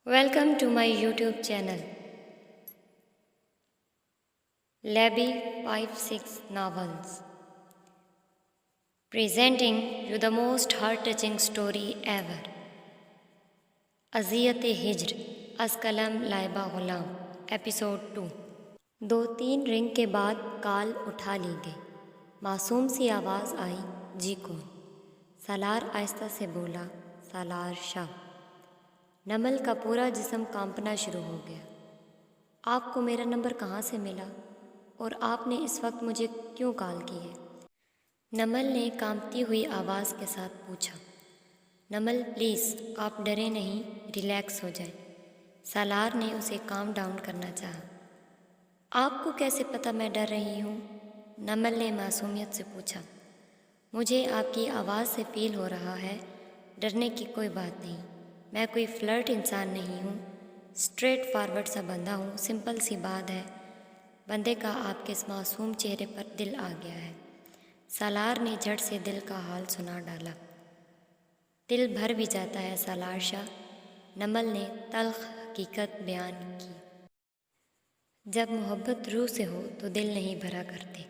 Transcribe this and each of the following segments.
Welcome to my YouTube channel, Labby 56 Novels, presenting you the most heart-touching story ever. Aziyat-e-Hijr, Az-Kalam Laiba Ghulam, Episode 2. 2-3 رنگ کے بعد کال اٹھا لی گئی. معصوم سی آواز آئی، جی کون؟ سالار آہستہ سے بولا، سالار شاہ. نمل کا پورا جسم کانپنا شروع ہو گیا. آپ کو میرا نمبر کہاں سے ملا اور آپ نے اس وقت مجھے کیوں کال کی ہے؟ نمل نے کانپتی ہوئی آواز کے ساتھ پوچھا. نمل پلیز آپ ڈرے نہیں، ریلیکس ہو جائیں. سالار نے اسے کام ڈاؤن کرنا چاہا. آپ کو کیسے پتہ میں ڈر رہی ہوں؟ نمل نے معصومیت سے پوچھا. مجھے آپ کی آواز سے فیل ہو رہا ہے. ڈرنے کی کوئی بات نہیں، میں کوئی فلرٹ انسان نہیں ہوں، اسٹریٹ فارورڈ سا بندہ ہوں. سمپل سی بات ہے. بندے کا آپ کے اس معصوم چہرے پر دل آ گیا ہے. سالار نے جھٹ سے دل کا حال سنا ڈالا. دل بھر بھی جاتا ہے سالار شاہ، نمل نے تلخ حقیقت بیان کی. جب محبت روح سے ہو تو دل نہیں بھرا کرتے.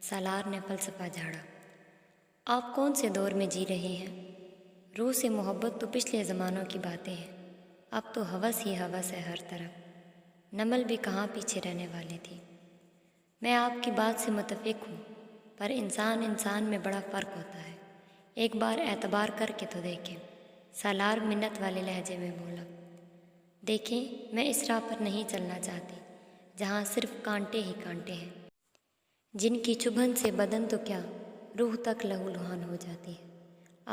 سالار نے فلسفہ جھاڑا. آپ کون سے دور میں جی رہے ہیں؟ روح سے محبت تو پچھلے زمانوں کی باتیں ہیں، اب تو ہوس ہی ہوس ہے ہر طرف. نمل بھی کہاں پیچھے رہنے والی تھی. میں آپ کی بات سے متفق ہوں، پر انسان میں بڑا فرق ہوتا ہے. ایک بار اعتبار کر کے تو دیکھیں. سالار منت والے لہجے میں بولا. دیکھیں، میں اس راہ پر نہیں چلنا چاہتی جہاں صرف کانٹے ہی کانٹے ہیں، جن کی چبھن سے بدن تو کیا روح تک لہو لہان ہو جاتی ہے.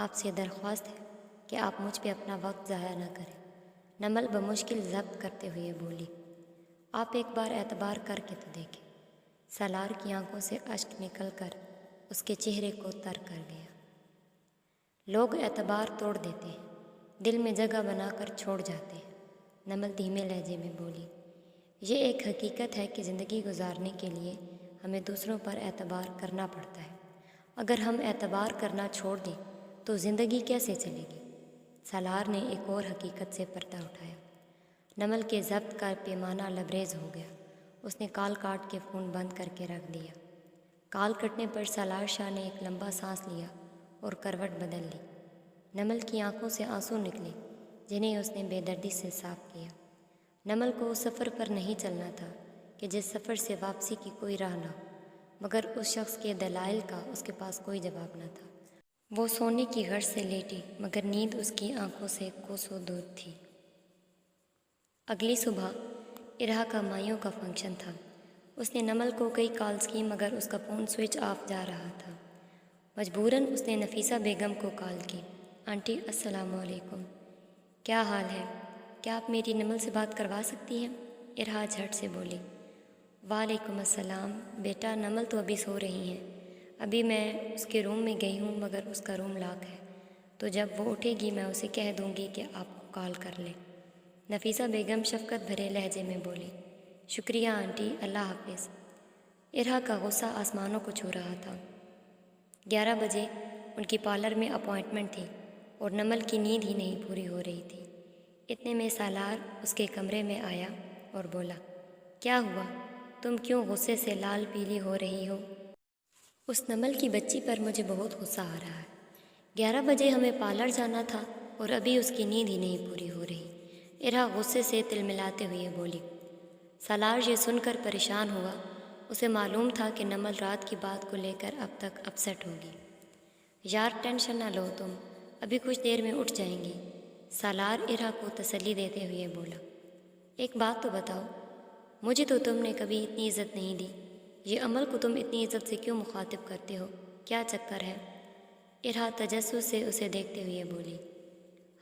آپ سے درخواست ہے کہ آپ مجھ پہ اپنا وقت ضائع نہ کریں. نمل بمشکل ضبط کرتے ہوئے بولی. آپ ایک بار اعتبار کر کے تو دیکھیں. سالار کی آنکھوں سے اشک نکل کر اس کے چہرے کو تر کر گیا. لوگ اعتبار توڑ دیتے ہیں، دل میں جگہ بنا کر چھوڑ جاتے ہیں. نمل دھیمے لہجے میں بولی. یہ ایک حقیقت ہے کہ زندگی گزارنے کے لیے ہمیں دوسروں پر اعتبار کرنا پڑتا ہے. اگر ہم اعتبار کرنا چھوڑ دیں تو زندگی کیسے چلے گی؟ سالار نے ایک اور حقیقت سے پردہ اٹھایا. نمل کے ضبط کا پیمانہ لبریز ہو گیا. اس نے کال کاٹ کے فون بند کر کے رکھ دیا. کال کٹنے پر سالار شاہ نے ایک لمبا سانس لیا اور کروٹ بدل لی. نمل کی آنکھوں سے آنسو نکلے جنہیں اس نے بے دردی سے صاف کیا. نمل کو اس سفر پر نہیں چلنا تھا کہ جس سفر سے واپسی کی کوئی راہ نہ ہو، مگر اس شخص کے دلائل کا اس کے پاس کوئی جواب نہ تھا. وہ سونے کی غرض سے لیٹی مگر نیند اس کی آنکھوں سے کوسوں دور تھی. اگلی صبح ارہا کا مائیوں کا فنکشن تھا. اس نے نمل کو کئی کالز کی مگر اس کا فون سوئچ آف جا رہا تھا. مجبوراً اس نے نفیسہ بیگم کو کال کی. آنٹی السلام علیکم. کیا حال ہے؟ کیا آپ میری نمل سے بات کروا سکتی ہیں؟ ارہا جھٹ سے بولی. وعلیکم السلام. بیٹا نمل تو ابھی سو رہی ہیں. ابھی میں اس کے روم میں گئی ہوں مگر اس کا روم لاک ہے، تو جب وہ اٹھے گی میں اسے کہہ دوں گی کہ آپ کو کال کر لے. نفیسہ بیگم شفقت بھرے لہجے میں بولی. شکریہ آنٹی، اللہ حافظ. ارہا کا غصہ آسمانوں کو چھو رہا تھا. 11 بجے ان کی پارلر میں اپوائنٹمنٹ تھی اور نمل کی نیند ہی نہیں پوری ہو رہی تھی. اتنے میں سالار اس کے کمرے میں آیا اور بولا. کیا ہوا؟ تم کیوں غصے سے لال پیلی ہو رہی ہو؟ اس نمل کی بچی پر مجھے بہت غصہ آ رہا ہے. 11 بجے ہمیں پارلر جانا تھا اور ابھی اس کی نیند ہی نہیں پوری ہو رہی. ارہا غصے سے تل ملاتے ہوئے بولی. سالار یہ سن کر پریشان ہوا. اسے معلوم تھا کہ نمل رات کی بات کو لے کر اب تک اپسیٹ ہوگی. یار ٹینشن نہ لو تم، ابھی کچھ دیر میں اٹھ جائیں گی. سالار ارہا کو تسلی دیتے ہوئے بولا. ایک بات تو بتاؤ، مجھے تو تم نے کبھی اتنی عزت نہیں دی. یہ عمل کو تم اتنی عزت سے کیوں مخاطب کرتے ہو؟ کیا چکر ہے؟ ارہا تجسس سے اسے دیکھتے ہوئے بولی.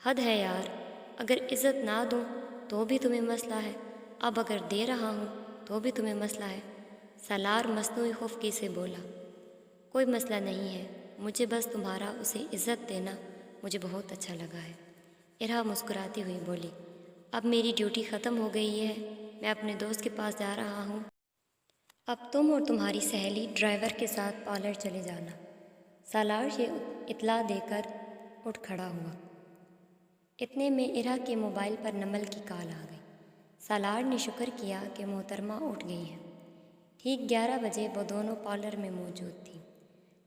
حد ہے یار، اگر عزت نہ دوں تو بھی تمہیں مسئلہ ہے، اب اگر دے رہا ہوں تو بھی تمہیں مسئلہ ہے. سالار مصنوعی خفگی سے بولا. کوئی مسئلہ نہیں ہے، مجھے بس تمہارا اسے عزت دینا مجھے بہت اچھا لگا ہے. ارہا مسکراتی ہوئی بولی. اب میری ڈیوٹی ختم ہو گئی ہے، میں اپنے دوست کے پاس جا رہا ہوں. اب تم اور تمہاری سہیلی ڈرائیور کے ساتھ پارلر چلے جانا. سالار یہ اطلاع دے کر اٹھ کھڑا ہوا. اتنے میں ارا کے موبائل پر نمل کی کال آ گئی۔ سالار نے شکر کیا کہ محترمہ اٹھ گئی ہیں۔ ٹھیک 11 بجے وہ دونوں پارلر میں موجود تھیں۔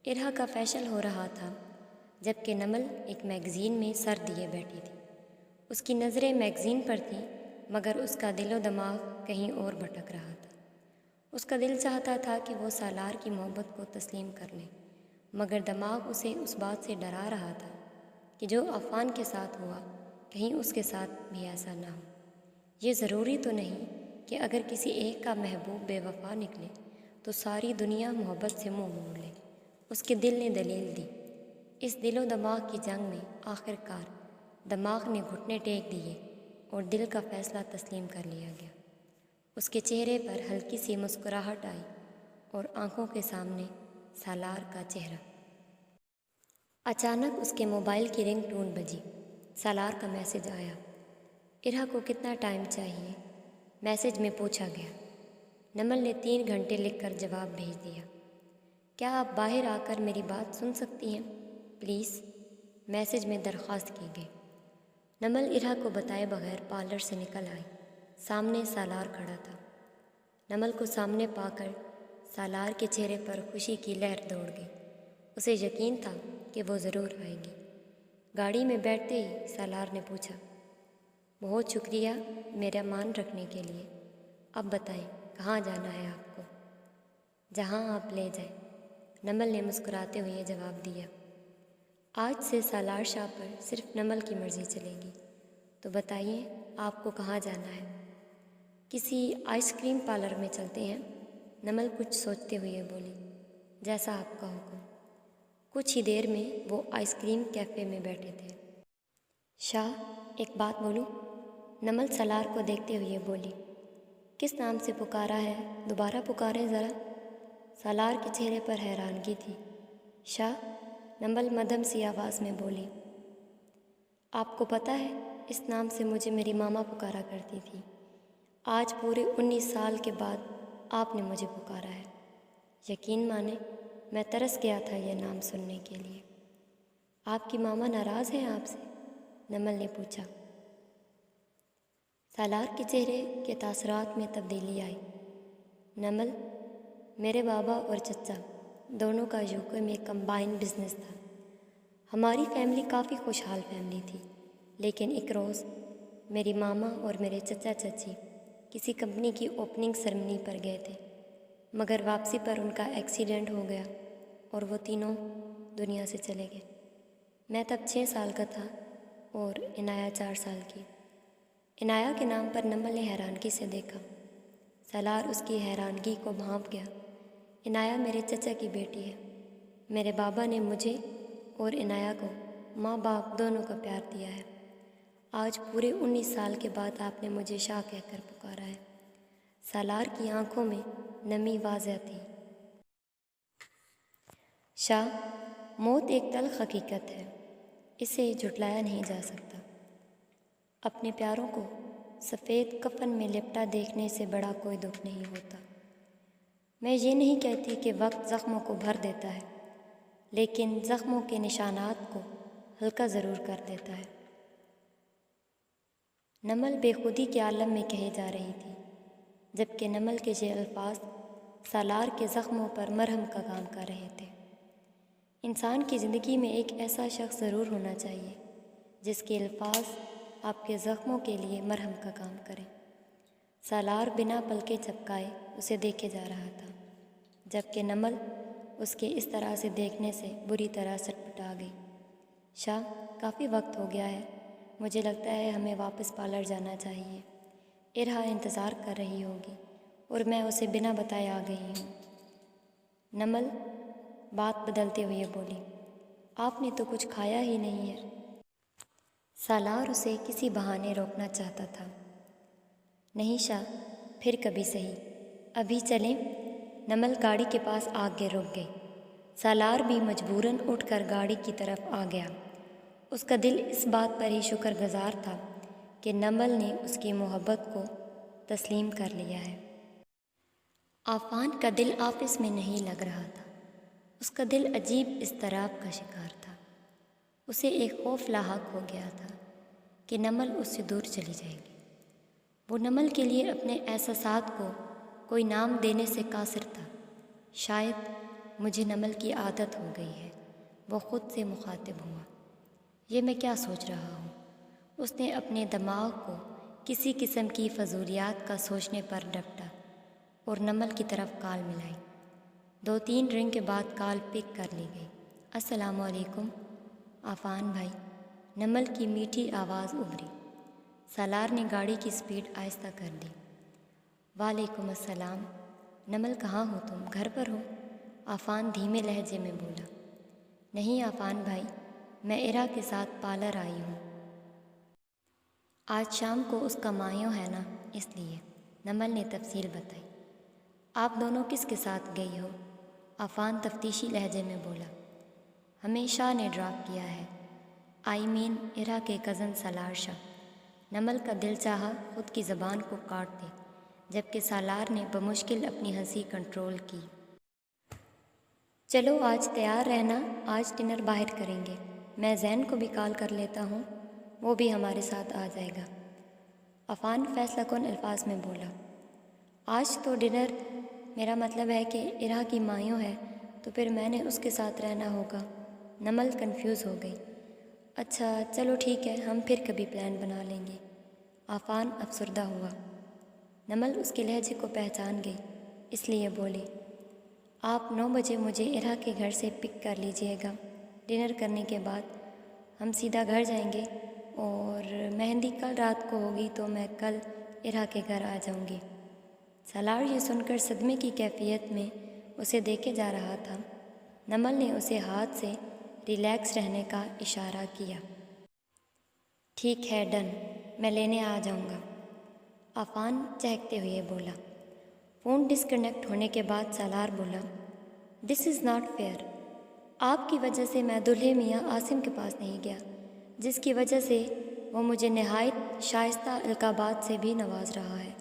ارا کا فیشل ہو رہا تھا جبکہ نمل ایک میگزین میں سر دیے بیٹھی تھی۔ اس کی نظریں میگزین پر تھیں مگر اس کا دل و دماغ کہیں اور بھٹک رہا تھا۔ اس کا دل چاہتا تھا کہ وہ سالار کی محبت کو تسلیم کر لے مگر دماغ اسے اس بات سے ڈرا رہا تھا کہ جو عفان کے ساتھ ہوا کہیں اس کے ساتھ بھی ایسا نہ ہو۔ یہ ضروری تو نہیں کہ اگر کسی ایک کا محبوب بے وفا نکلے تو ساری دنیا محبت سے منہ موڑ لے۔ اس کے دل نے دلیل دی۔ اس دل و دماغ کی جنگ میں آخر کار دماغ نے گھٹنے ٹیک دیے اور دل کا فیصلہ تسلیم کر لیا گیا۔ اس کے چہرے پر ہلکی سی مسکراہٹ آئی اور آنکھوں کے سامنے سالار کا چہرہ۔ اچانک اس کے موبائل کی رنگ ٹون بجی۔ سالار کا میسج آیا۔ ارا کو کتنا ٹائم چاہیے؟ میسج میں پوچھا گیا۔ نمل نے 3 گھنٹے لکھ کر جواب بھیج دیا۔ کیا آپ باہر آ کر میری بات سن سکتی ہیں پلیز؟ میسج میں درخواست کی گئی۔ نمل ارا کو بتائے بغیر پارلر سے نکل آئی۔ سامنے سالار کھڑا تھا۔ نمل کو سامنے پا کر سالار کے چہرے پر خوشی کی لہر دوڑ گئی۔ اسے یقین تھا کہ وہ ضرور آئے گی۔ گاڑی میں بیٹھتے ہی سالار نے پوچھا، بہت شکریہ میرا مان رکھنے کے لیے۔ اب بتائیں کہاں جانا ہے آپ کو؟ جہاں آپ لے جائیں، نمل نے مسکراتے ہوئے جواب دیا۔ آج سے سالار شاہ پر صرف نمل کی مرضی چلے گی۔ تو بتائیے آپ کو کہاں جانا ہے؟ کسی آئس کریم پارلر میں چلتے ہیں، نمل کچھ سوچتے ہوئے بولی۔ جیسا آپ کا حکم۔ کچھ ہی دیر میں وہ آئس کریم کیفے میں بیٹھے تھے۔ شاہ ایک بات بولوں؟ نمل سالار کو دیکھتے ہوئے بولی۔ کس نام سے پکارا ہے؟ دوبارہ پکاریں ذرا۔ سالار کے چہرے پر حیرانگی تھی۔ شاہ، نمل مدھم سی آواز میں بولی۔ آپ کو پتہ ہے اس نام سے مجھے میری ماما پکارا کرتی تھی۔ آج پورے 19 سال کے بعد آپ نے مجھے پکارا ہے۔ یقین مانیں میں ترس گیا تھا یہ نام سننے کے لیے۔ آپ کی ماما ناراض ہیں آپ سے؟ نمل نے پوچھا۔ سالار کے چہرے کے تاثرات میں تبدیلی آئی۔ نمل، میرے بابا اور چچا دونوں کا یوکے میں کمبائن بزنس تھا۔ ہماری فیملی کافی خوشحال فیملی تھی، لیکن ایک روز میری ماما اور میرے چچا چچی کسی کمپنی کی اوپننگ سرمنی پر گئے تھے مگر واپسی پر ان کا ایکسیڈنٹ ہو گیا اور وہ تینوں دنیا سے چلے گئے۔ میں تب 6 سال کا تھا اور عنایا 4 سال کی۔ عنایا کے نام پر نمل نے حیرانگی سے دیکھا۔ سالار اس کی حیرانگی کو بھانپ گیا۔ عنایا میرے چچا کی بیٹی ہے۔ میرے بابا نے مجھے اور عنایا کو ماں باپ دونوں کا پیار دیا ہے۔ آج پورے 19 سال کے بعد آپ نے مجھے شاہ کہہ کر پکارا ہے۔ سالار کی آنکھوں میں نمی واضح تھی۔ شاہ، موت ایک تلخ حقیقت ہے، اسے جھٹلایا نہیں جا سکتا۔ اپنے پیاروں کو سفید کفن میں لپٹا دیکھنے سے بڑا کوئی دکھ نہیں ہوتا۔ میں یہ نہیں کہتی کہ وقت زخموں کو بھر دیتا ہے، لیکن زخموں کے نشانات کو ہلکا ضرور کر دیتا ہے۔ نمل بے خودی کے عالم میں کہے جا رہی تھی، جبکہ نمل کے یہ الفاظ سالار کے زخموں پر مرہم کا کام کر رہے تھے۔ انسان کی زندگی میں ایک ایسا شخص ضرور ہونا چاہیے جس کے الفاظ آپ کے زخموں کے لیے مرہم کا کام کریں۔ سالار بنا پلکیں جھپکائے اسے دیکھے جا رہا تھا، جبکہ نمل اس کے اس طرح سے دیکھنے سے بری طرح سٹپٹا گئی۔ شاہ، کافی وقت ہو گیا ہے، مجھے لگتا ہے ہمیں واپس پارلر جانا چاہیے۔ ارہا انتظار کر رہی ہوگی اور میں اسے بنا بتائے آ گئی ہوں۔ نمل بات بدلتے ہوئے بولی۔ آپ نے تو کچھ کھایا ہی نہیں ہے۔ سالار اسے کسی بہانے روکنا چاہتا تھا۔ نہیں شاہ، پھر کبھی صحیح، ابھی چلیں۔ نمل گاڑی کے پاس آگے رک گئی۔ سالار بھی مجبوراً اٹھ کر گاڑی کی طرف آ گیا۔ اس کا دل اس بات پر ہی شکر گزار تھا کہ نمل نے اس کی محبت کو تسلیم کر لیا ہے۔ عفان کا دل آپس میں نہیں لگ رہا تھا۔ اس کا دل عجیب اضطراب کا شکار تھا۔ اسے ایک خوف لاحق ہو گیا تھا کہ نمل اس سے دور چلی جائے گی۔ وہ نمل کے لیے اپنے احساسات کو کوئی نام دینے سے قاصر تھا۔ شاید مجھے نمل کی عادت ہو گئی ہے، وہ خود سے مخاطب ہوا۔ یہ میں کیا سوچ رہا ہوں؟ اس نے اپنے دماغ کو کسی قسم کی فضولیات کا سوچنے پر ڈپٹا اور نمل کی طرف کال ملائی۔ 2-3 رنگ کے بعد کال پک کر لی گئی۔ السلام علیکم عفان بھائی، نمل کی میٹھی آواز ابھری۔ سالار نے گاڑی کی سپیڈ آہستہ کر دی۔ وعلیکم السلام، نمل کہاں ہو تم؟ گھر پر ہو؟ عفان دھیمے لہجے میں بولا۔ نہیں عفان بھائی، میں ارا کے ساتھ پارلر آئی ہوں۔ آج شام کو اس کا مایوں ہے نا، اس لیے، نمل نے تفصیل بتائی۔ آپ دونوں کس کے ساتھ گئی ہو؟ عفان تفتیشی لہجے میں بولا۔ ہمیں شاہ نے ڈراپ کیا ہے، ارا کے کزن سالار شاہ۔ نمل کا دل چاہا خود کی زبان کو کاٹ دے، جبکہ سالار نے بمشکل اپنی ہنسی کنٹرول کی۔ چلو آج تیار رہنا، آج ڈنر باہر کریں گے۔ میں زین کو بھی کال کر لیتا ہوں، وہ بھی ہمارے ساتھ آ جائے گا۔ عفان فیصلہ کن الفاظ میں بولا۔ آج تو ڈنر، میرا مطلب ہے کہ ارا کی مایوں ہے تو پھر میں نے اس کے ساتھ رہنا ہوگا۔ نمل کنفیوز ہو گئی۔ اچھا چلو ٹھیک ہے، ہم پھر کبھی پلان بنا لیں گے۔ عفان افسردہ ہوا۔ نمل اس کے لہجے کو پہچان گئی، اس لیے بولی، آپ 9 بجے مجھے ارا کے گھر سے پک کر لیجئے گا۔ ڈنر کرنے کے بعد ہم سیدھا گھر جائیں گے، اور مہندی کل رات کو ہوگی تو میں کل ارا کے گھر آ جاؤں گی۔ سالار یہ سن کر صدمے کی کیفیت میں اسے دیکھے جا رہا تھا۔ نمل نے اسے ہاتھ سے ریلیکس رہنے کا اشارہ کیا۔ ٹھیک ہے ڈن، میں لینے آ جاؤں گا، عفان چہکتے ہوئے بولا۔ فون ڈسکنیکٹ ہونے کے بعد سالار بولا، دس از ناٹ فیئر۔ آپ کی وجہ سے میں دلہے میاں عاصم کے پاس نہیں گیا، جس کی وجہ سے وہ مجھے نہایت شائستہ القابات سے بھی نواز رہا ہے،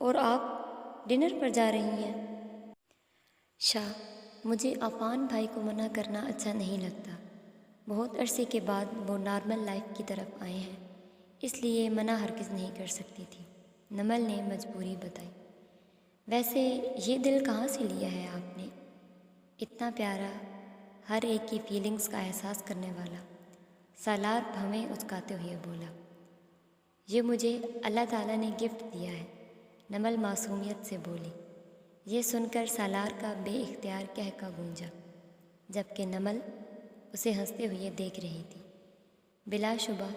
اور آپ ڈنر پر جا رہی ہیں۔ شاہ، مجھے عفان بھائی کو منع کرنا اچھا نہیں لگتا۔ بہت عرصے کے بعد وہ نارمل لائف کی طرف آئے ہیں، اس لیے منع ہرگز نہیں کر سکتی تھی، نمل نے مجبوری بتائی۔ ویسے یہ دل کہاں سے لیا ہے آپ نے؟ اتنا پیارا، ہر ایک کی فیلنگز کا احساس کرنے والا، سالار بھویں اچکاتے ہوئے بولا۔ یہ مجھے اللہ تعالیٰ نے گفٹ دیا ہے، نمل معصومیت سے بولی۔ یہ سن کر سالار کا بے اختیار کہکا گونجا، جبکہ نمل اسے ہنستے ہوئے دیکھ رہی تھی۔ بلا شبہ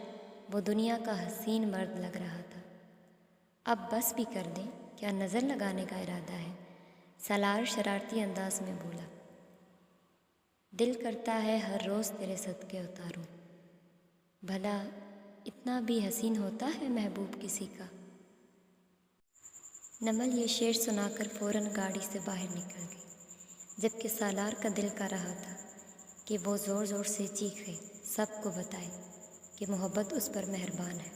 وہ دنیا کا حسین مرد لگ رہا تھا۔ اب بس بھی کر دیں، کیا نظر لگانے کا ارادہ ہے؟ سالار شرارتی انداز میں بولا۔ دل کرتا ہے ہر روز تیرے صدقے اتاروں۔ بھلا اتنا بھی حسین ہوتا ہے محبوب کسی کا؟ نمل یہ شعر سنا کر فوراً گاڑی سے باہر نکل گئی، جبکہ سالار کا دل کر رہا تھا کہ وہ زور زور سے چیخے، سب کو بتائے کہ محبت اس پر مہربان ہے۔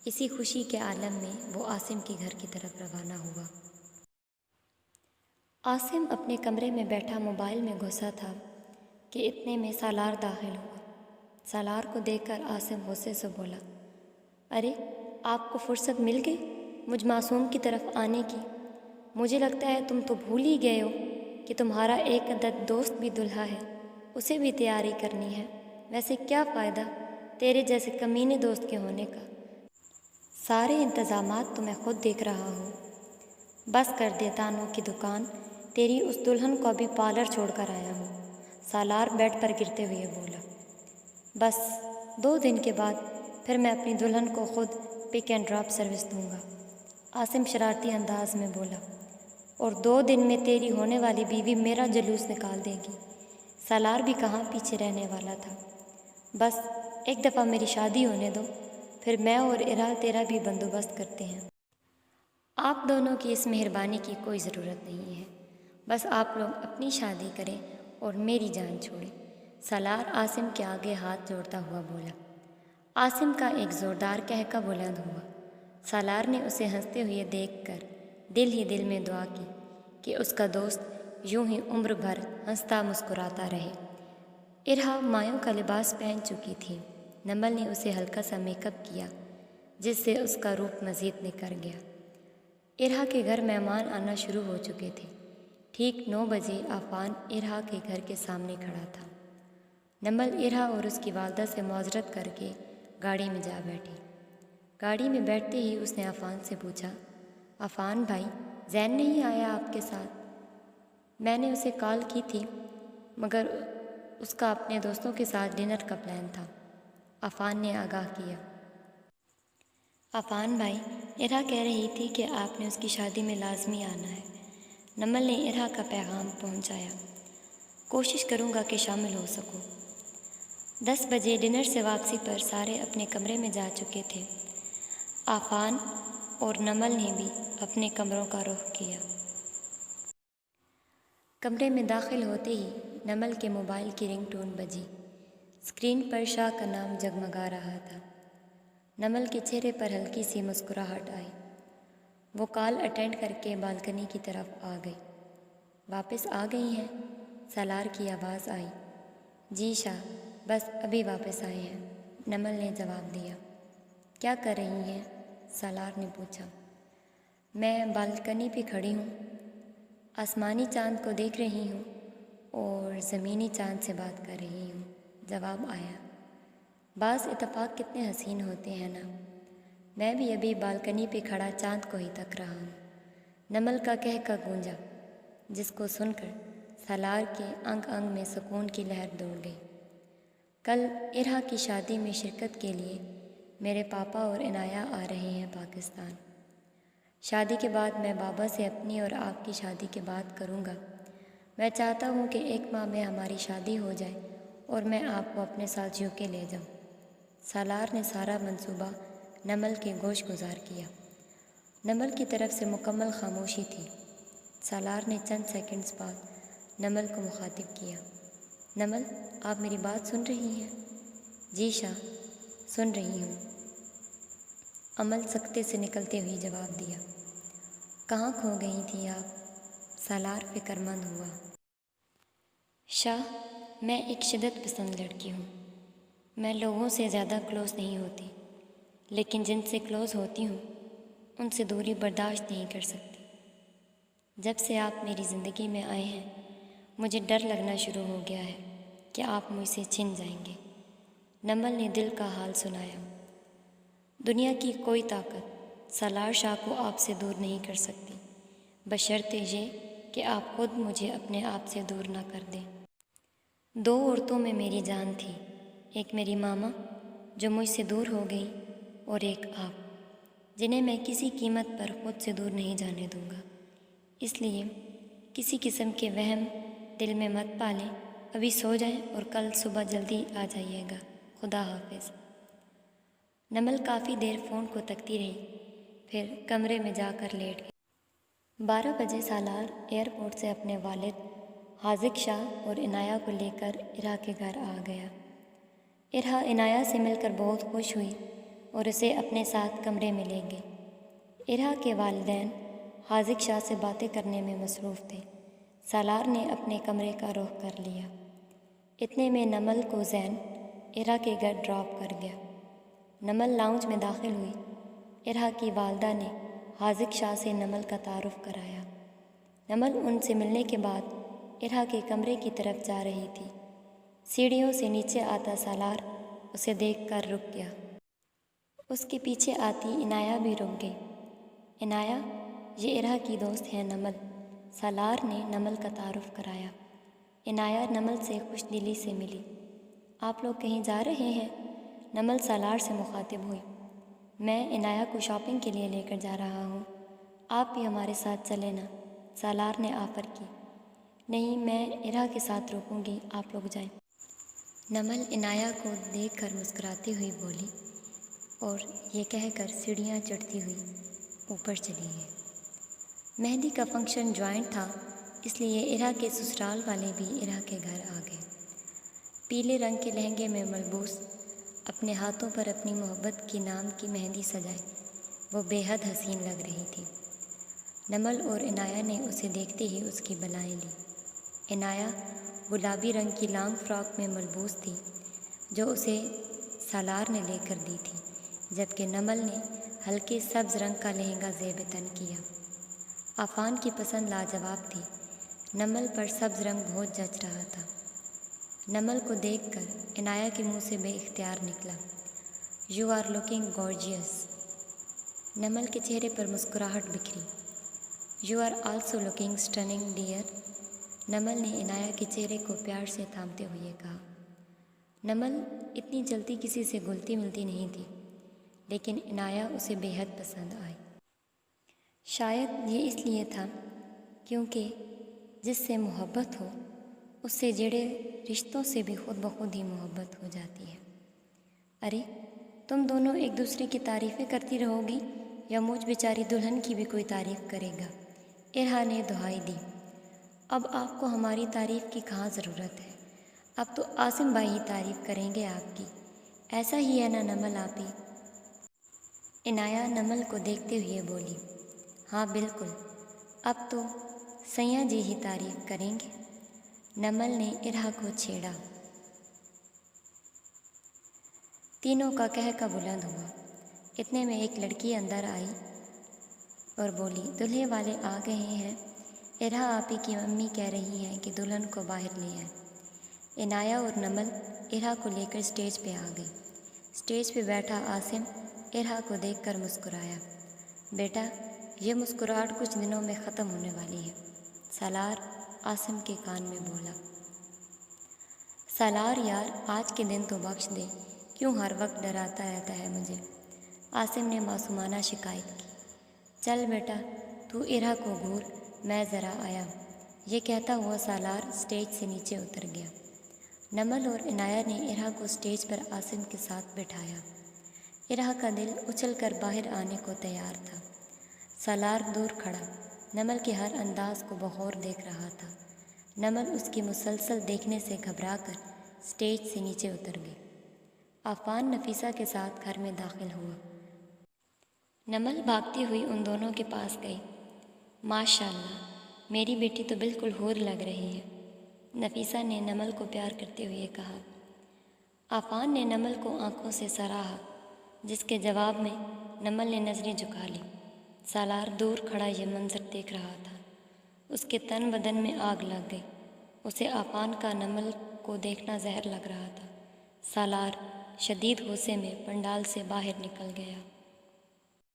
اسی خوشی کے عالم میں وہ عاصم کے گھر کی طرف روانہ ہوا۔ عاصم اپنے کمرے میں بیٹھا موبائل میں گھسا تھا کہ اتنے میں سالار داخل ہوا۔ سالار کو دیکھ کر عاصم غصے سے بولا، ارے آپ کو فرصت مل گئی مجھ معصوم کی طرف آنے کی؟ مجھے لگتا ہے تم تو بھول ہی گئے ہو کہ تمہارا ایک عدد دوست بھی دلہا ہے، اسے بھی تیاری کرنی ہے۔ ویسے کیا فائدہ تیرے جیسے کمینے دوست کے ہونے کا؟ سارے انتظامات تو میں خود دیکھ رہا ہوں۔ بس کر دے دانوں کی دکان، تیری اس دلہن کو ابھی پارلر چھوڑ کر آیا ہوں، سالار بیڈ پر گرتے ہوئے بولا۔ بس 2 دن کے بعد پھر میں اپنی دلہن کو خود پک اینڈ ڈراپ سروس دوں گا، عاصم شرارتی انداز میں بولا، اور 2 دن میں تیری ہونے والی بیوی میرا جلوس نکال دے گی۔ سالار بھی کہاں پیچھے رہنے والا تھا۔ بس ایک دفعہ میری شادی ہونے دو، پھر میں اور ارا تیرا بھی بندوبست کرتے ہیں۔ آپ دونوں کی اس مہربانی کی کوئی ضرورت نہیں ہے، بس آپ لوگ اپنی شادی کریں اور میری جان چھوڑیں، سالار عاصم کے آگے ہاتھ جوڑتا ہوا بولا۔ عاصم کا ایک زوردار کہکا بلند ہوا۔ سالار نے اسے ہنستے ہوئے دیکھ کر دل ہی دل میں دعا کی کہ اس کا دوست یوں ہی عمر بھر ہنستا مسکراتا رہے۔ ارہا مایوں کا لباس پہن چکی تھی، نمل نے اسے ہلکا سا میک اپ کیا جس سے اس کا روپ مزید نکھر گیا۔ ارہا کے گھر مہمان آنا شروع ہو چکے تھے۔ ٹھیک 9 بجے عفان ارہا کے گھر کے سامنے کھڑا تھا۔ نمل ارہا اور اس کی والدہ سے معذرت کر کے گاڑی میں جا بیٹھی۔ گاڑی میں بیٹھتے ہی اس نے عفان سے پوچھا، عفان بھائی، زین نہیں آیا آپ کے ساتھ؟ میں نے اسے کال کی تھی مگر اس کا اپنے دوستوں کے ساتھ ڈنر کا پلان تھا، عفان نے آگاہ کیا۔ عفان بھائی، ارہا کہہ رہی تھی کہ آپ نے اس کی شادی میں لازمی آنا ہے۔ نمل نے ارہا کا پیغام پہنچایا۔ کوشش کروں گا کہ شامل ہو سکوں۔ 10 بجے ڈنر سے واپسی پر سارے اپنے کمرے میں جا چکے تھے۔ عفان اور نمل نے بھی اپنے کمروں کا رخ کیا۔ کمرے میں داخل ہوتے ہی نمل کے موبائل کی رنگ ٹون بجی۔ اسکرین پر شاہ کا نام جگمگا رہا تھا۔ نمل کے چہرے پر ہلکی سی مسکراہٹ آئی۔ وہ کال اٹینڈ کر کے بالکنی کی طرف آ گئی۔ واپس آ گئی ہیں؟ سالار کی آواز آئی۔ جی شاہ، بس ابھی واپس آئے ہیں، نمل نے جواب دیا۔ کیا کر رہی ہیں؟ سالار نے پوچھا۔ میں بالکنی پہ کھڑی ہوں، آسمانی چاند کو دیکھ رہی ہوں اور زمینی چاند سے بات کر رہی ہوں، جواب آیا۔ بعض اتفاق کتنے حسین ہوتے ہیں نا۔ میں بھی ابھی بالکنی پہ کھڑا چاند کو ہی تک رہا ہوں، نمل کا کہہ گونجا، جس کو سن کر سالار کے انگ انگ میں سکون کی لہر دوڑ گئی۔ کل ارہا کی شادی میں شرکت کے لیے میرے پاپا اور عنایہ آ رہے ہیں پاکستان۔ شادی کے بعد میں بابا سے اپنی اور آپ کی شادی کی بات کروں گا۔ میں چاہتا ہوں کہ 1 ماہ میں ہماری شادی ہو جائے اور میں آپ کو اپنے ساتھ UK لے جاؤں۔ سالار نے سارا منصوبہ نمل کے گوش گزار کیا۔ نمل کی طرف سے مکمل خاموشی تھی۔ سالار نے چند سیکنڈز بعد نمل کو مخاطب کیا۔ نمل، آپ میری بات سن رہی ہیں؟ جی شاہ، سن رہی ہوں، عمل سکتے سے نکلتے ہوئی جواب دیا۔ کہاں کھو گئی تھی آپ؟ سالار فکر مند ہوا۔ شاہ، میں ایک شدت پسند لڑکی ہوں۔ میں لوگوں سے زیادہ کلوز نہیں ہوتی، لیکن جن سے کلوز ہوتی ہوں ان سے دوری برداشت نہیں کر سکتی۔ جب سے آپ میری زندگی میں آئے ہیں مجھے ڈر لگنا شروع ہو گیا ہے کہ آپ مجھ سے چھن جائیں گے، نمل نے دل کا حال سنایا۔ دنیا کی کوئی طاقت سالار شاہ کو آپ سے دور نہیں کر سکتی، بشرطِ یہ کہ آپ خود مجھے اپنے آپ سے دور نہ کر دیں۔ 2 عورتوں میں میری جان تھی، ایک میری ماما جو مجھ سے دور ہو گئی اور ایک آپ جنہیں میں کسی قیمت پر خود سے دور نہیں جانے دوں گا۔ اس لیے کسی قسم کے وہم دل میں مت پالیں، ابھی سو جائیں اور کل صبح جلدی آ جائیے گا، خدا حافظ۔ نمل کافی دیر فون کو تکتی رہی، پھر کمرے میں جا کر لیٹ گئی۔ 12 بجے سالار ایئرپورٹ سے اپنے والد حاذق شاہ اور عنایہ کو لے کر ارہا کے گھر آ گیا۔ ارہا عنایہ سے مل کر بہت خوش ہوئی اور اسے اپنے ساتھ کمرے میں لے گئی۔ ارہا کے والدین حاذق شاہ سے باتیں کرنے میں مصروف تھے۔ سالار نے اپنے کمرے کا رخ کر لیا۔ اتنے میں نمل کو زین ارہا کے گھر ڈراپ کر گیا۔ نمل لاؤنج میں داخل ہوئی۔ ارہا کی والدہ نے حاذق شاہ سے نمل کا تعارف کرایا۔ نمل ان سے ملنے کے بعد ارہا کے کمرے کی طرف جا رہی تھی۔ سیڑھیوں سے نیچے آتا سالار اسے دیکھ کر رک گیا۔ اس کے پیچھے آتی عنایہ بھی رک گئی۔ عنایہ، یہ ارہا کی دوست ہے نمل، سالار نے نمل کا تعارف کرایا۔ عنایہ نمل سے خوش دلی سے ملی۔ آپ لوگ کہیں جا رہے ہیں؟ نمل سالار سے مخاطب ہوئی۔ میں عنایہ کو شاپنگ کے لیے لے کر جا رہا ہوں، آپ بھی ہمارے ساتھ چلیں نا، سالار نے آفر کی۔ نہیں، میں ارہا کے ساتھ رکوں گی، آپ لوگ جائیں۔ نمل عنایہ کو دیکھ کر مسکراتی ہوئی بولی اور یہ کہہ کر سیڑھیاں چڑھتی ہوئی اوپر چلی گئی۔ مہندی کا فنکشن جوائنٹ تھا، اس لیے ارہا کے سسرال والے بھی ارہا کے گھر آ گئے۔ پیلے رنگ کے لہنگے میں ملبوس، اپنے ہاتھوں پر اپنی محبت کی نام کی مہندی سجائے وہ بے حد حسین لگ رہی تھی۔ نمل اور عنایہ نے اسے دیکھتے ہی اس کی بلائیں لی۔ عنایہ گلابی رنگ کی لانگ فراک میں ملبوس تھی جو اسے سالار نے لے کر دی تھی، جبکہ نمل نے ہلکے سبز رنگ کا لہنگا زیب تن کیا۔ عفان کی پسند لاجواب تھی، نمل پر سبز رنگ بہت جچ رہا تھا۔ نمل کو دیکھ کر عنایہ کے منہ سے بے اختیار نکلا، "you are looking gorgeous". Namal کے چہرے پر مسکراہٹ بکھری۔ "You are also looking stunning dear". Namal نے عنایہ کے چہرے کو پیار سے تھامتے ہوئے کہا۔ نمل اتنی جلدی کسی سے گھلتی ملتی نہیں تھی، لیکن عنایہ اسے بے حد پسند آئی۔ شاید یہ اس لیے تھا کیونکہ جس سے محبت ہو اس سے جڑے رشتوں سے بھی خود بخود ہی محبت ہو جاتی ہے۔ "ارے تم دونوں ایک دوسرے کی تعریفیں کرتی رہو گی یا مجھ بیچاری دلہن کی بھی کوئی تعریف کرے گا؟" ارحا نے دہائی دی۔ "اب آپ کو ہماری تعریف کی کہاں ضرورت ہے، اب تو عاصم بھائی ہی تعریف کریں گے آپ کی، ایسا ہی ہے نا نمل آپی؟" عنایہ نمل کو دیکھتے ہوئے بولی۔ "ہاں بالکل، اب تو سیاں جی ہی تعریف کریں گے"۔ نمل نے ارحا کو چھیڑا۔ تینوں کا کہکہ بلند ہوا۔ اتنے میں ایک لڑکی اندر آئی اور بولی، "دولہے والے آ گئے ہیں، ارحا آپی کی امی کہہ رہی ہیں کہ دلہن کو باہر لے آئیں"۔ عنایہ اور نمل ارحا کو لے کر اسٹیج پہ آ گئی۔ اسٹیج پہ بیٹھا عاصم ارحا کو دیکھ کر مسکرایا۔ "بیٹا، یہ مسکراہٹ کچھ دنوں میں ختم ہونے والی ہے"۔ سالار عاصم کے کان میں بولا۔ "سالار یار، آج کے دن تو بخش دے، کیوں ہر وقت ڈراتا رہتا ہے مجھے"۔ عاصم نے معصومانہ شکایت کی۔ "چل بیٹا، تو ارحا کو گھور، میں ذرا آیا"۔ یہ کہتا ہوا سالار اسٹیج سے نیچے اتر گیا۔ نمل اور عنایہ نے ارحا کو اسٹیج پر عاصم کے ساتھ بٹھایا۔ ارحا کا دل اچھل کر باہر آنے کو تیار تھا۔ سالار دور کھڑا نمل کے ہر انداز کو بغور دیکھ رہا تھا۔ نمل اس کی مسلسل دیکھنے سے گھبرا کر اسٹیج سے نیچے اتر گئی۔ عفان نفیسہ کے ساتھ گھر میں داخل ہوا۔ نمل بھاگتی ہوئی ان دونوں کے پاس گئی۔ "ماشاءاللہ، میری بیٹی تو بالکل حور لگ رہی ہے"۔ نفیسہ نے نمل کو پیار کرتے ہوئے کہا۔ عفان نے نمل کو آنکھوں سے سراہا، جس کے جواب میں نمل نے نظریں جھکا لیں۔ سالار دور کھڑا یہ منظر دیکھ رہا تھا۔ اس کے تن بدن میں آگ لگ گئی۔ اسے عفان کا نمل کو دیکھنا زہر لگ رہا تھا۔ سالار شدید غصے میں پنڈال سے باہر نکل گیا۔